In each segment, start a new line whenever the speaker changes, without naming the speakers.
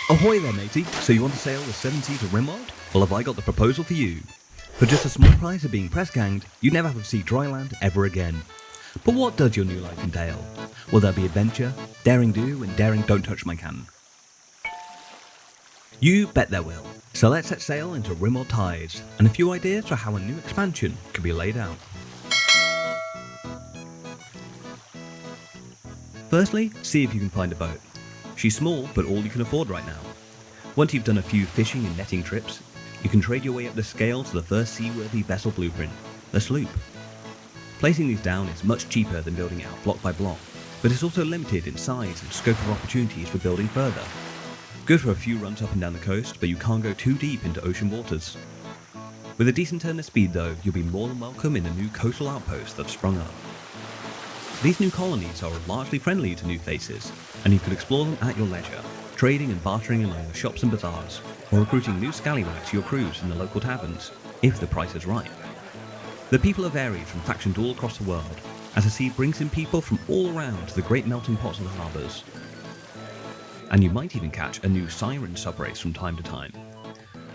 Ahoy there, matey! So you want to sail the 7 seas of Rimworld? Well, have I got the proposal for you. For just a small price of being press ganged, you never have to see dry land ever again. But what does your new life entail? Will there be adventure, daring do, and daring don't touch my cannon? You bet there will. So let's set sail into Rimworld tides, and a few ideas for how a new expansion can be laid out. Firstly, see if you can find a boat. She's small, but all you can afford right now. Once you've done a few fishing and netting trips, you can trade your way up the scale to the first seaworthy vessel blueprint, the sloop. Placing these down is much cheaper than building it out block by block, but it's also limited in size and scope of opportunities for building further. Good for a few runs up and down the coast, but you can't go too deep into ocean waters. With a decent turn of speed though, you'll be more than welcome in the new coastal outpost that's sprung up. These new colonies are largely friendly to new faces, and you can explore them at your leisure, trading and bartering among the shops and bazaars, or recruiting new scallywags to your crews in the local taverns, if the price is right. The people are varied from factions all across the world, as the sea brings in people from all around to the great melting pots of the harbours. And you might even catch a new siren subrace from time to time.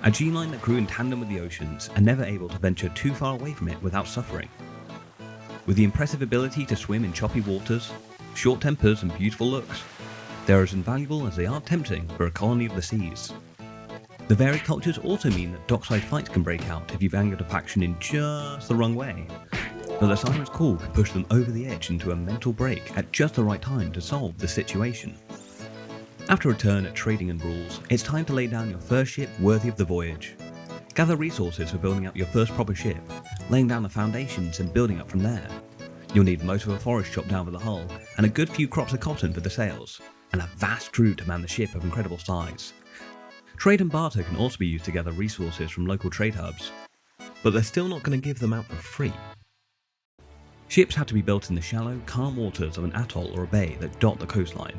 A G-line that grew in tandem with the oceans and never able to venture too far away from it without suffering. With the impressive ability to swim in choppy waters, short tempers and beautiful looks, they are as invaluable as they are tempting for a colony of the seas. The varied cultures also mean that dockside fights can break out if you've angered a faction in just the wrong way, but the siren's call can push them over the edge into a mental break at just the right time to solve the situation. After a turn at trading and rules, it's time to lay down your first ship worthy of the voyage. Gather resources for building up your first proper ship, laying down the foundations and building up from there. You'll need most of a forest chopped down for the hull, and a good few crops of cotton for the sails, and a vast crew to man the ship of incredible size. Trade and barter can also be used to gather resources from local trade hubs, but they're still not going to give them out for free. Ships have to be built in the shallow, calm waters of an atoll or a bay that dot the coastline,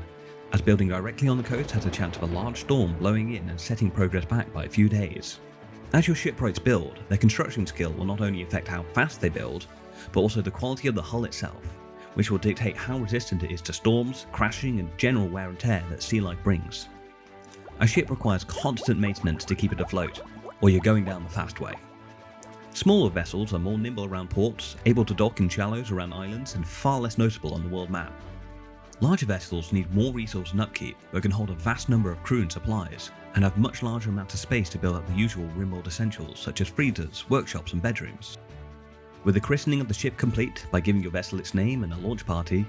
as building directly on the coast has a chance of a large storm blowing in and setting progress back by a few days. As your shipwrights build, their construction skill will not only affect how fast they build, but also the quality of the hull itself, which will dictate how resistant it is to storms, crashing and general wear and tear that sea life brings. A ship requires constant maintenance to keep it afloat, or you're going down the fast way. Smaller vessels are more nimble around ports, able to dock in shallows around islands and far less noticeable on the world map. Larger vessels need more resource and upkeep, but can hold a vast number of crew and supplies, and have much larger amounts of space to build up the usual Rimworld essentials such as freezers, workshops and bedrooms. With the christening of the ship complete by giving your vessel its name and a launch party,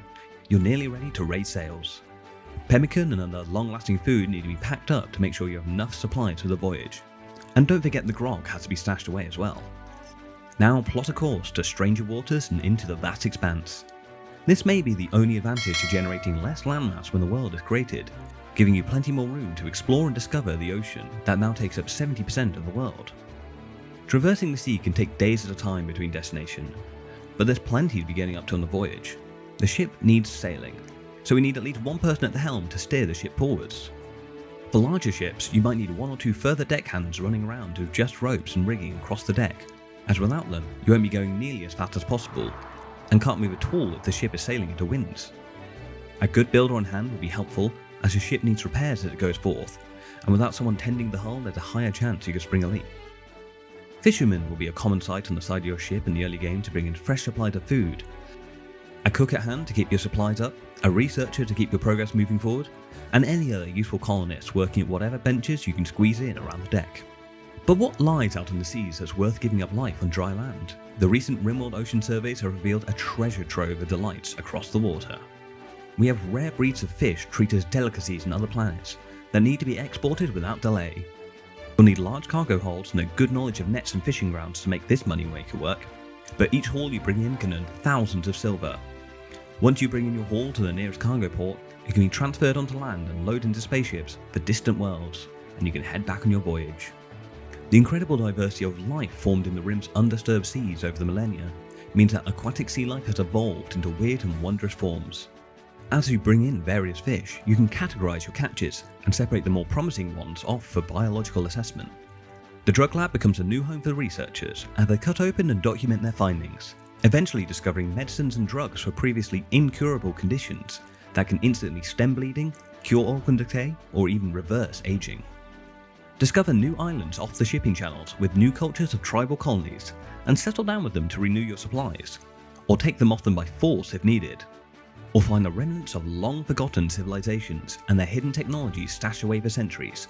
you're nearly ready to raise sails. Pemmican and other long-lasting food need to be packed up to make sure you have enough supplies for the voyage. And don't forget the grog has to be stashed away as well. Now plot a course to stranger waters and into the vast expanse. This may be the only advantage to generating less landmass when the world is created, giving you plenty more room to explore and discover the ocean that now takes up 70% of the world. Traversing the sea can take days at a time between destinations, but there's plenty to be getting up to on the voyage. The ship needs sailing, so we need at least one person at the helm to steer the ship forwards. For larger ships, you might need one or two further deckhands running around to adjust ropes and rigging across the deck, as without them, you won't be going nearly as fast as possible, and can't move at all if the ship is sailing into winds. A good builder on hand would be helpful, as your ship needs repairs as it goes forth, and without someone tending the hull there's a higher chance you could spring a leak. Fishermen will be a common sight on the side of your ship in the early game to bring in fresh supplies of food. A cook at hand to keep your supplies up, a researcher to keep your progress moving forward, and any other useful colonists working at whatever benches you can squeeze in around the deck. But what lies out on the seas that's worth giving up life on dry land? The recent Rimworld ocean surveys have revealed a treasure trove of delights across the water. We have rare breeds of fish treated as delicacies on other planets that need to be exported without delay. You'll need large cargo holds and a good knowledge of nets and fishing grounds to make this moneymaker work, but each haul you bring in can earn thousands of silver. Once you bring in your haul to the nearest cargo port, it can be transferred onto land and loaded into spaceships for distant worlds, and you can head back on your voyage. The incredible diversity of life formed in the Rim's undisturbed seas over the millennia means that aquatic sea life has evolved into weird and wondrous forms. As you bring in various fish, you can categorize your catches and separate the more promising ones off for biological assessment. The drug lab becomes a new home for the researchers as they cut open and document their findings, eventually discovering medicines and drugs for previously incurable conditions that can instantly stem bleeding, cure organ decay, or even reverse aging. Discover new islands off the shipping channels with new cultures of tribal colonies and settle down with them to renew your supplies, or take them off them by force if needed. Or find the remnants of long-forgotten civilizations and their hidden technologies stashed away for centuries,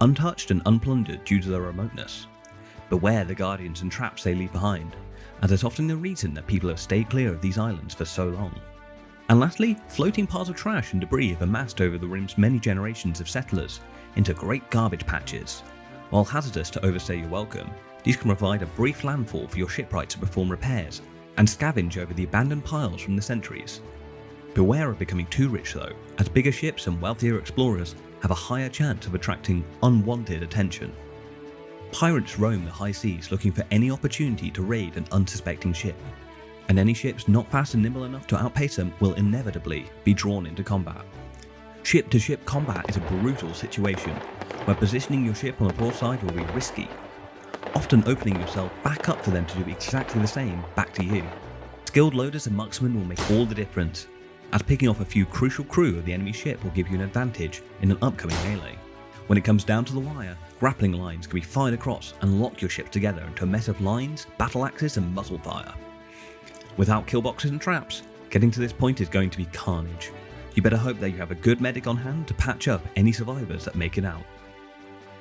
untouched and unplundered due to their remoteness. Beware the guardians and traps they leave behind, as it's often the reason that people have stayed clear of these islands for so long. And lastly, floating piles of trash and debris have amassed over the rim's many generations of settlers into great garbage patches. While hazardous to overstay your welcome, these can provide a brief landfall for your shipwright to perform repairs and scavenge over the abandoned piles from the centuries. Beware of becoming too rich though, as bigger ships and wealthier explorers have a higher chance of attracting unwanted attention. Pirates roam the high seas looking for any opportunity to raid an unsuspecting ship, and any ships not fast and nimble enough to outpace them will inevitably be drawn into combat. Ship-to-ship combat is a brutal situation, where positioning your ship on the broadside will be risky, often opening yourself back up for them to do exactly the same back to you. Skilled loaders and marksmen will make all the difference, as picking off a few crucial crew of the enemy ship will give you an advantage in an upcoming melee. When it comes down to the wire, grappling lines can be fired across and lock your ship together into a mess of lines, battle axes and muzzle fire. Without kill boxes and traps, getting to this point is going to be carnage. You better hope that you have a good medic on hand to patch up any survivors that make it out.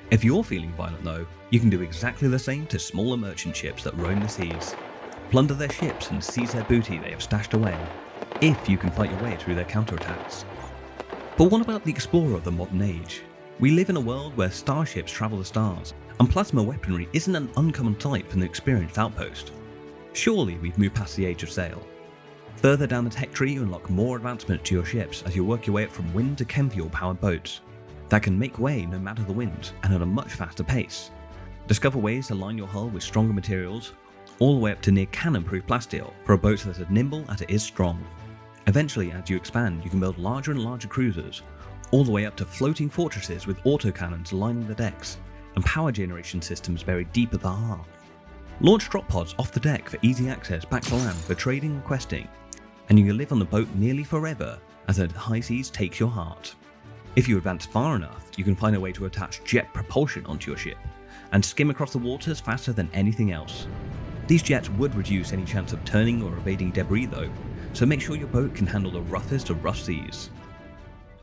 If you're feeling violent though, you can do exactly the same to smaller merchant ships that roam the seas. Plunder their ships and seize their booty they have stashed away, if you can fight your way through their counterattacks. But what about the explorer of the modern age? We live in a world where starships travel the stars, and plasma weaponry isn't an uncommon sight from the experienced outpost. Surely we've moved past the age of sail. Further down the tech tree you unlock more advancement to your ships as you work your way up from wind to chem fuel powered boats that can make way no matter the winds and at a much faster pace. Discover ways to line your hull with stronger materials, all the way up to near cannon-proof plasteel for a boat that's as nimble as it is strong. Eventually, as you expand, you can build larger and larger cruisers, all the way up to floating fortresses with autocannons lining the decks, and power generation systems buried deep at the heart. Launch drop pods off the deck for easy access back to land for trading and questing, and you can live on the boat nearly forever as the high seas takes your heart. If you advance far enough, you can find a way to attach jet propulsion onto your ship, and skim across the waters faster than anything else. These jets would reduce any chance of turning or evading debris though, so make sure your boat can handle the roughest of rough seas.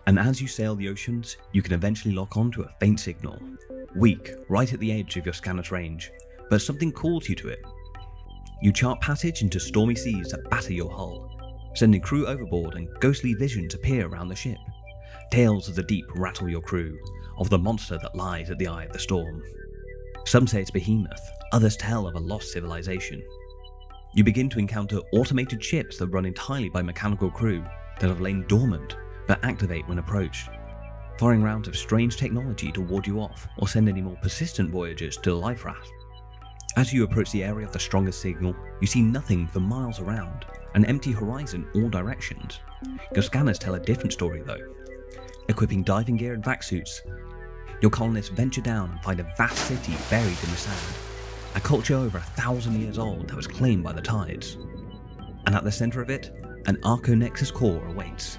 And as you sail the oceans, you can eventually lock onto a faint signal. Weak, right at the edge of your scanner's range, but something calls you to it. You chart passage into stormy seas that batter your hull, sending crew overboard and ghostly visions appear around the ship. Tales of the deep rattle your crew, of the monster that lies at the eye of the storm. Some say it's Behemoth, others tell of a lost civilization. You begin to encounter automated ships that run entirely by mechanical crew that have lain dormant but activate when approached, firing rounds of strange technology to ward you off or send any more persistent voyagers to the life raft. As you approach the area of the strongest signal, you see nothing for miles around, an empty horizon all directions. Your scanners tell a different story though. Equipping diving gear and vac suits, your colonists venture down and find a vast city buried in the sand, a culture over 1,000 years old that was claimed by the tides. And at the center of it, an Arco-Nexus core awaits,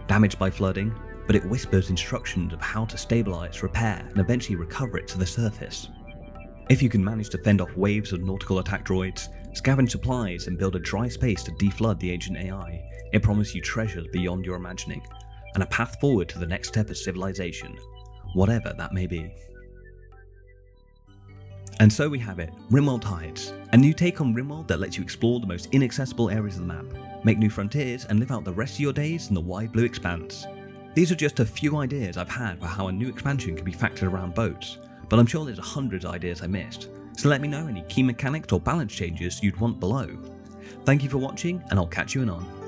damaged by flooding, but it whispers instructions of how to stabilize, repair, and eventually recover it to the surface. If you can manage to fend off waves of nautical attack droids, scavenge supplies, and build a dry space to deflood the ancient AI, it promises you treasures beyond your imagining, and a path forward to the next step of civilization, whatever that may be. And so we have it, Rimworld Tides, a new take on Rimworld that lets you explore the most inaccessible areas of the map, make new frontiers, and live out the rest of your days in the wide blue expanse. These are just a few ideas I've had for how a new expansion can be factored around boats, but I'm sure there's hundreds of ideas I missed, so let me know any key mechanics or balance changes you'd want below. Thank you for watching, and I'll catch you anon.